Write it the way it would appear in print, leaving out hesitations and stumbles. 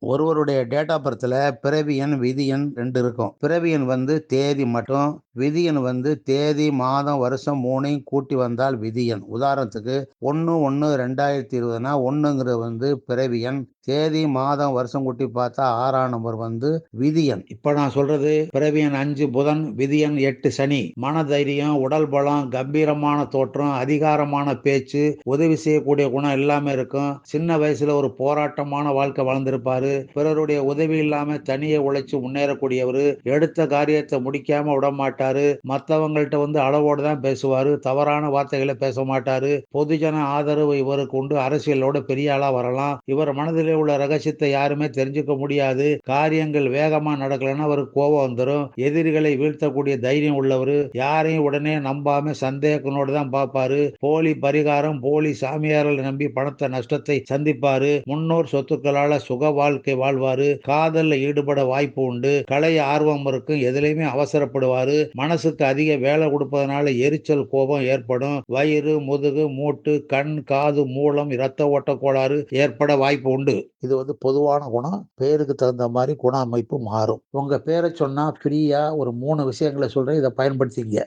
ஒருவருடைய date of பர்த்ல பிறவி எண், விதி எண் 2 இருக்கும். பிறவி எண் வந்து தேதி மட்டும், விதி எண் வந்து தேதி, மாதம், வருஷம் 3யும் கூட்டி வந்தால் விதி எண். உதாரணத்துக்கு 1/1/2020னா 1ங்கிறது வந்து பிறவி எண். தேதி, மாதம், வருஷம் கூட்டி பார்த்தா 6ஆம் நம்பர் வந்து விதி எண். இப்ப நான் சொல்றது பிறவி எண் 5 புதன், விதி எண் 8 சனி. மனதைரியம், உடல் பலம், கம்பீரமான தோற்றம், அதிகாரமான பேச்சு, உதவி செய்யக்கூடிய குணம் எல்லாமே இருக்கும். சின்ன வயசுல ஒரு போராட்டமான வாழ்க்கை வாழ்ந்திருப்பாரு. பிறருடைய உதவி இல்லாம தனியே உழைச்சு முன்னேறக்கூடியவரு. எடுத்த காரியத்தை முடிக்காம விடமாட்டாரு. மத்தவங்கள்ட்ட வந்து அளவோட தான் பேசுவாரு. தவறான வார்த்தைகளை பேச மாட்டாரு. பொதுஜன ஆதரவு இவருக்கு உண்டு. அரசியலோட பெரிய ஆளா வரலாம். இவர் மனதிலே உள்ள ரகசியத்தை யாருமே தெரிஞ்சுக்க முடியாது. காரியங்கள் வேகமா நடக்கலன்னா அவருக்கு கோபம் வந்துரும். எதிரிகளை வீழ்த்தக்கூடிய தைரியம் உள்ளவரு. யாரையும் உடனே நம்பாம சந்தேகத்தோட தான் பார்ப்பாரு. போலி பரிகாரம், போலி சாமியார்களை நம்பி பணத்தை நஷ்டத்தை சந்திப்பாரு. முன்னோர் சொத்துக்களால சுக வாழ்க்கை வாழ்வாரு. காதல்ல ஈடுபட வாய்ப்பு உண்டு. கலை ஆர்வம் இருக்கும். எதுலையுமே அவசரப்படுவாரு. மனசுக்கு அதிக வேலை கொடுப்பதனால எரிச்சல், கோபம் ஏற்படும். வயிறு, முதுகு, மூட்டு, கண், காது, மூலம், இரத்த ஓட்ட கோளாறு ஏற்பட வாய்ப்பு உண்டு. இது வந்து பொதுவான குணம். பேருக்கு தகுந்த மாதிரி குண அமைப்பு மாறும். உங்க பேரை சொன்னா ஃப்ரீயா ஒரு 3 விஷயங்களை சொல்றேன். இதை பயன்படுத்திங்க.